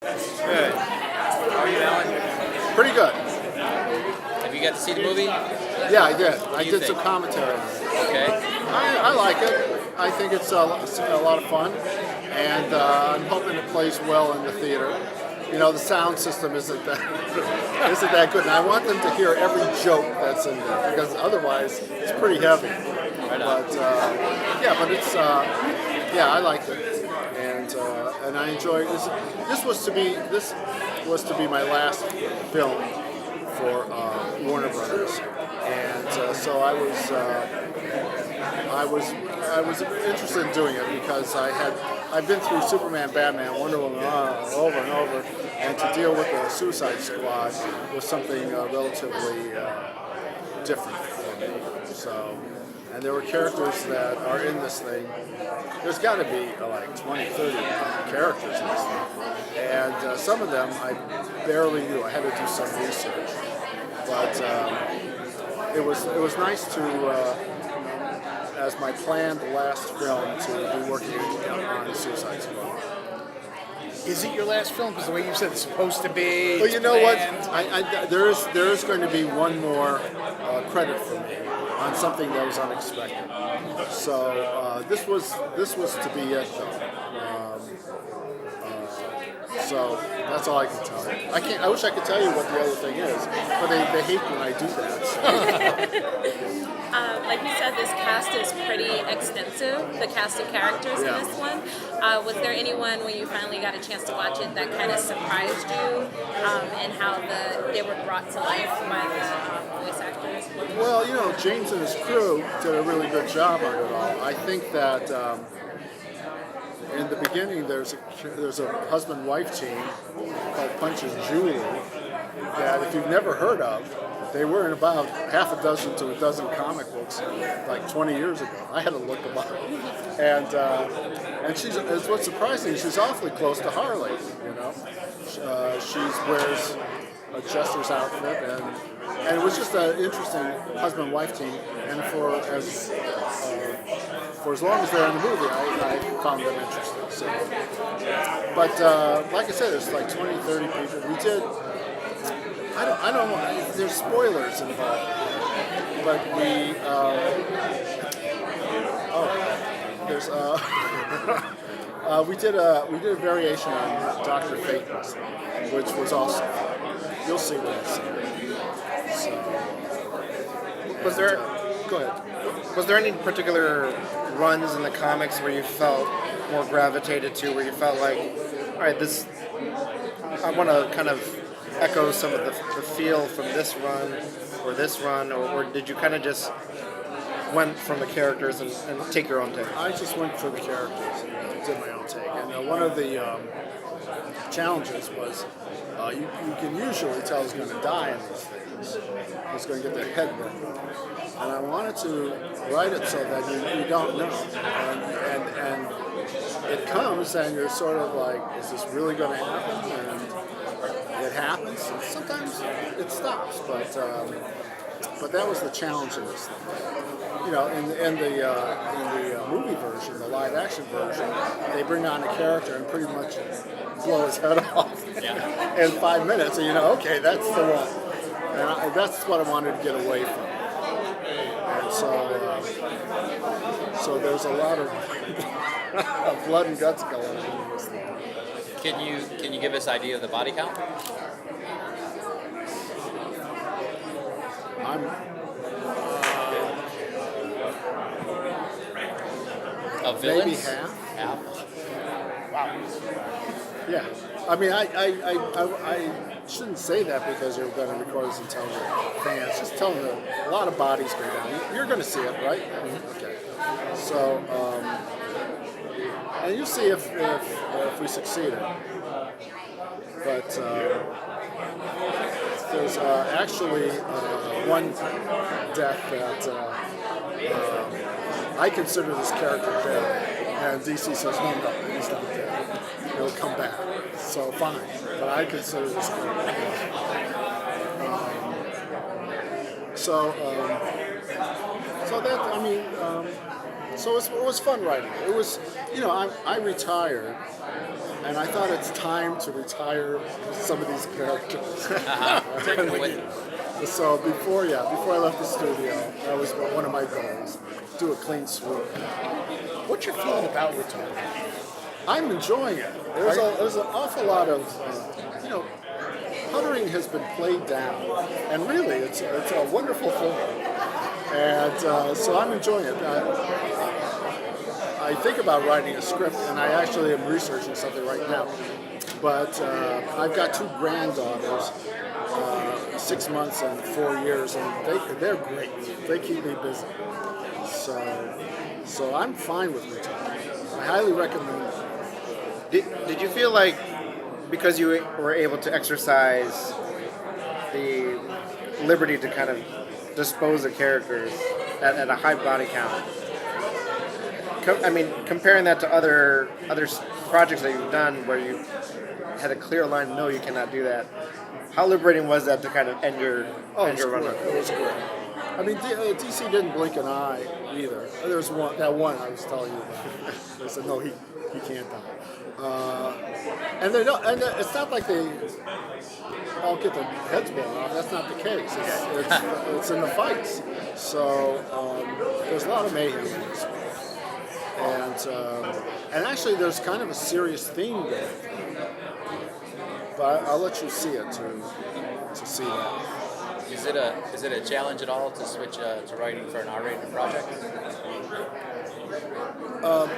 Good. How are you, Alan? Pretty good. Have you got to see the movie? Yeah, I did. What I do you did some think? commentary on it. Okay. I like it. I think it's a lot of fun, and I'm hoping it plays well in the theater. You know, the sound system isn't that isn't that good, and I want them to hear every joke that's in there because otherwise it's pretty heavy. Right on. But but it's yeah, I liked it, and I enjoyed this. This was to be my last film for Warner Brothers, and so I was interested in doing it because I've been through Superman, Batman, Wonder Woman over and over, and to deal with the Suicide Squad was something relatively different for me. So, and there were characters that are in this thing. There's got to be like 20, 30 characters in this thing, and some of them I barely knew. I had to do some research, but it was nice to. As my planned last film to be working on Suicide Squad. Is it your last film? Because the way you said it's supposed to be. Well, you know planned. what? There is going to be one more credit for me on something that was unexpected. So this was to be it, though. So that's all I can tell you. I wish I could tell you what the other thing is, but they hate when I do that. So. Like you said, this cast is pretty extensive, the cast of characters Yeah. in this one. Was there anyone, when you finally got a chance to watch it, that kind of surprised you and how they were brought to life by the voice actors? Well, you know, James and his crew did a really good job on it all. I think that in the beginning there's a husband-wife team called Punch and Julie that if you've never heard of, they were in about half a dozen to a dozen comic books like 20 years ago. I had to look them up. And it's what's surprising is she's awfully close to Harley, you know. She wears a jester's outfit, and it was just an interesting husband-wife team. And for as long as they're in the movie, I found them interesting. So, but like I said, there's like 20, 30 people. We did. I don't know. There's spoilers involved, but we did a variation on Dr. Fate, which was awesome. You'll see when you see it. So, Was there go ahead. was there any particular runs in the comics where you felt more gravitated to, where you felt like, all right, this I want to kind of echo some of the feel from this run, or did you kind of just went from the characters and take your own take? I just went for the characters and did my own take. And one of the challenges was you can usually tell who's going to die in these things. Who's going to get their head burned off. And I wanted to write it so that you don't know. And it comes and you're sort of like, is this really going to happen? And it happens. And sometimes it stops. But that was the challenge in this thing. You know, in the movie version, the live action version, they bring on a character and pretty much blow his head off in 5 minutes, and you know, okay, that's the one. And that's what I wanted to get away from. And so there's a lot of blood and guts going on in this thing. Can you give us an idea of the body count? Of villains? Maybe half. Half? Wow. Yeah. I mean, I shouldn't say that because you're going to record this and tell the fans. Just tell them that a lot of bodies go down. You're going to see it, right? Mm-hmm. Okay. So, and you'll see if we succeeded. But there's actually one death that I consider this character dead, and DC says, no, he's not dead. He'll come back. So fine, but I consider this character dead. So that, I mean, So it was fun writing. It was, I retired, and I thought it's time to retire some of these characters. Take it with you. So before I left the studio, that was one of my goals, do a clean sweep. What's your feeling about retirement? I'm enjoying it. There's an awful lot of, puttering has been played down, and really, it's a wonderful thing. And so I'm enjoying it. I think about writing a script, and I actually am researching something right now. But I've got 2 granddaughters, 6 months and 4 years, and they're great. They keep me busy. So I'm fine with retirement. I highly recommend it. Did you feel like because you were able to exercise the liberty to kind of dispose of characters at a high body count? Comparing that to other projects that you've done where you had a clear line, no, you cannot do that. How liberating was that to kind of end your run? It was great. I mean, DC didn't blink an eye either. There was that one I was telling you about. They said, no, he can't die. And they don't. And it's not like they all get their heads blown off. That's not the case. It's in the fights. So there's a lot of mayhem in this one. And actually, there's kind of a serious theme there. But I'll let you see it to see that. Is it a challenge at all to switch to writing for an R-rated project? Not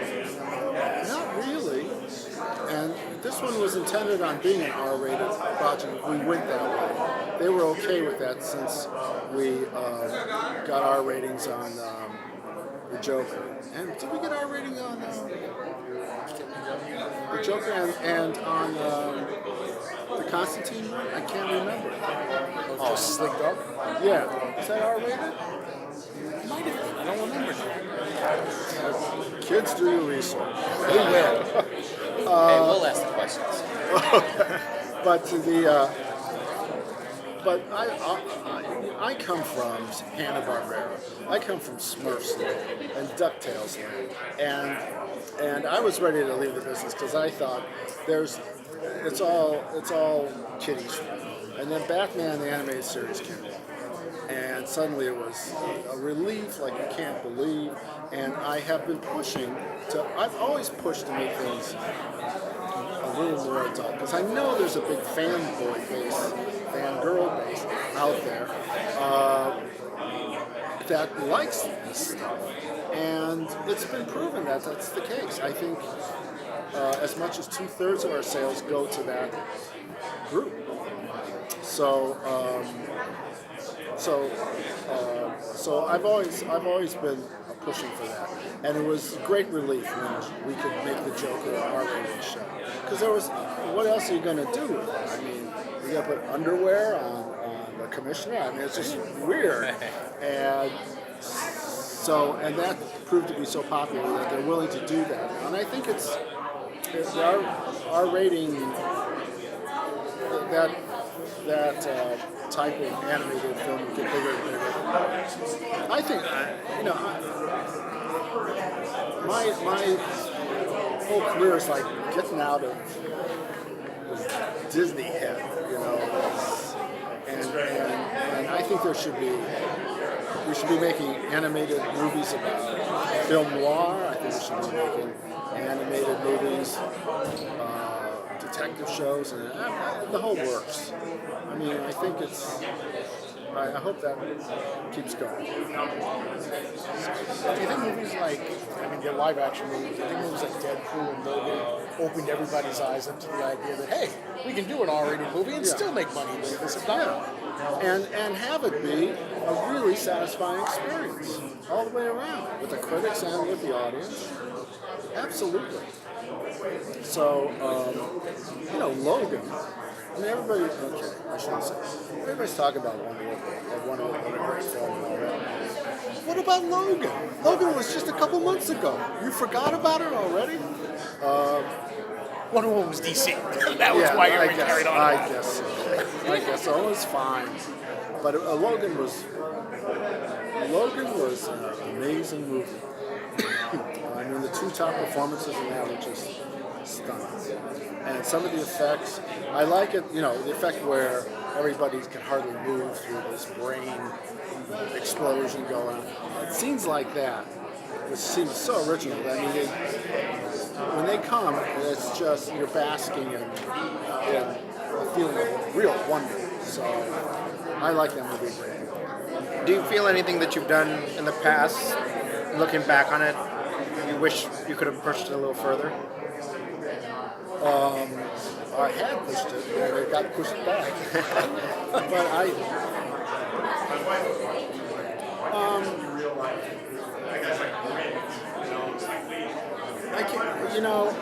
really. And this one was intended on being an R-rated project. We went that way. They were okay with that since we got R ratings on the Joker. And did we get R rating on the Joker and on the Constantine one? I can't remember. Oh, Slick Dark? Yeah. Is that R rated? Might have been. I don't remember now. Kids, do your research. They will. Hey, we'll ask the questions. But I come from Hanna-Barbera. I come from Smurfs land and DuckTales land, and I was ready to leave the business because I thought it's all kiddies. And then Batman the animated series came along, and suddenly it was a relief like you can't believe. And I have been I've always pushed to make things a little more adult, because I know there's a big fanboy base, fangirl base out there that likes this stuff. And it's been proven that that's the case. I think as much as 2/3 of our sales go to that group. So I've always been pushing for that, and it was great relief when we could make the Joker an R-rated show. Because what else are you going to do with it? I mean, you got to put underwear on the commissioner. I mean, it's just weird, and that proved to be so popular that they're willing to do that. And I think it's our rating that type of animated film will get bigger and bigger. I think, my whole career is like getting out of Disney head, and I think we should be making animated movies about film noir. I think we should be making animated movies, detective shows, and the whole works. I mean, I think I hope that keeps going. Do you think movies they're live action movies, do you think movies like Deadpool and Logan opened everybody's eyes up to the idea that, hey, we can do an R-rated movie and still make money with this? And have it be a really satisfying experience all the way around, with the critics and with the audience. Absolutely. So, Logan. I mean, everybody's talking about Wondercon, what a great film and all that. What about Logan? Logan was just a couple months ago. You forgot about it already? Wonder Woman was DC. That was why you carried on. I guess so. It was fine. But Logan was an amazing movie. I mean, the two top performances in that were just stunning. And some of the effects, I like it, you know, the effect where everybody can hardly move through this brain explosion going on. Scenes like that, which seems so original. I mean, when they come, it's just, you're basking in a feeling of real wonder. So I like that movie a great deal. Do you feel anything that you've done in the past, looking back on it, you wish you could have pushed it a little further? I had pushed it, and it got pushed back. But I can't, you know,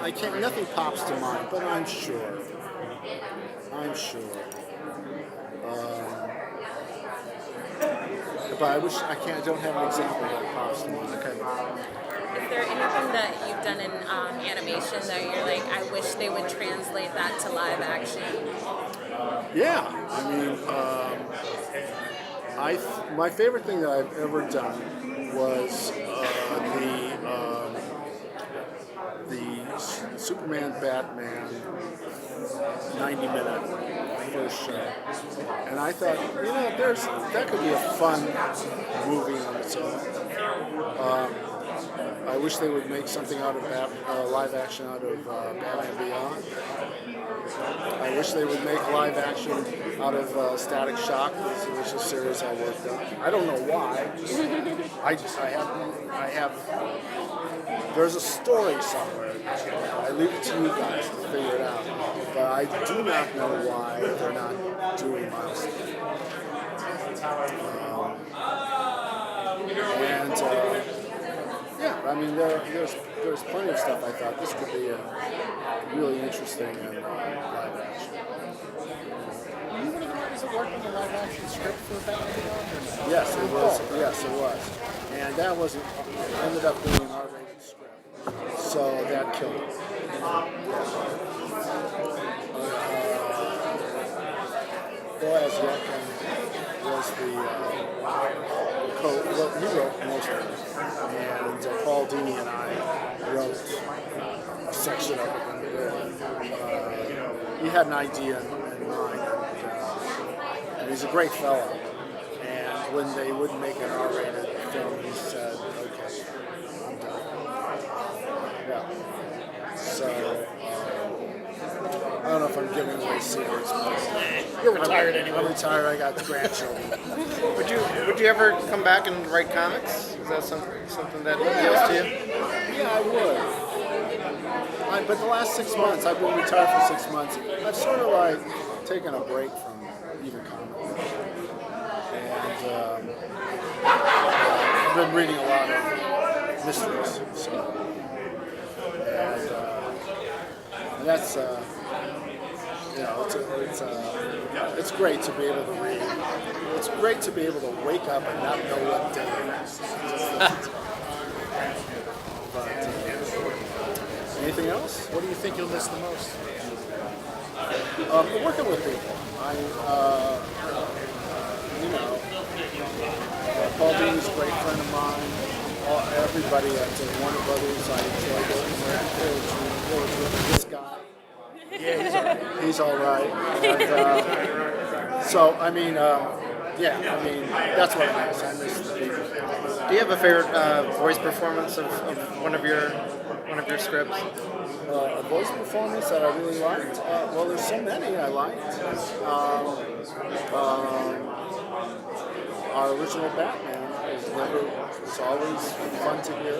I can't, nothing pops to mind, but I'm sure. But I wish, I don't have an example that pops to mind. Okay. Is there anything that you've done in animation that you're like, I wish they would translate that to live action? Yeah, I mean, my favorite thing that I've ever done was the Superman Batman 90-minute first show, and I thought, you know, that could be a fun movie on its own. I wish they would make something out of live action out of Batman Beyond. I wish they would make live action out of Static Shock, which is a series I worked on. I don't know why. I have. There's a story somewhere. I leave it to you guys to figure it out. But I do not know why they're not doing Milestone. Yeah, I mean, there's plenty of stuff I thought this could be really interesting and live action. Were you one of the guys that worked on the live action script for Batman Beyond? Or no? Yes, it was. Yes, it was. And that ended up being an R-rated script. So that killed it. Boaz Yelkin was he wrote most of it. And Paul Dini and I wrote a section of it. He had an idea in mind, and he's a great fellow. And when they wouldn't make an R-rated film, he said, "Okay, I'm done." Yeah. So I don't know if I'm giving away secrets, but You're retired anyway. I'm retired. I got grandchildren. Would you ever come back and write comics? Is that something that appeals to you? Yeah, I would. But the last 6 months, I've been retired for 6 months. I've sort of like taken a break from even comics. And I've been reading a lot of mysteries. So. And that's, you know, it's great to be able to read. It's great to be able to wake up and not know what day it is. But, anything else? What do you think you'll miss the most? Working with people. Paul Dini's a great friend of mine. Everybody at Warner Brothers, I enjoy working with. This guy. Yeah, he's all right. And, so, I mean, that's what I miss. I miss the people. Do you have a favorite voice performance of one of your scripts? A voice performance that I really liked? Well, there's so many I liked. Our original Batman is always fun to hear.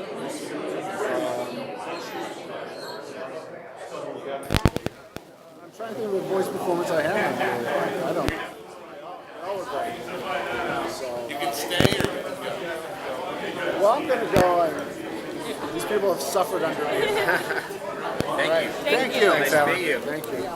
I'm trying to think of a voice performance I have. I don't know. So, You can stay or you can go. well, I'm going to go. And these people have suffered under me. Thank you. Thank you. Nice to meet you. Thank you.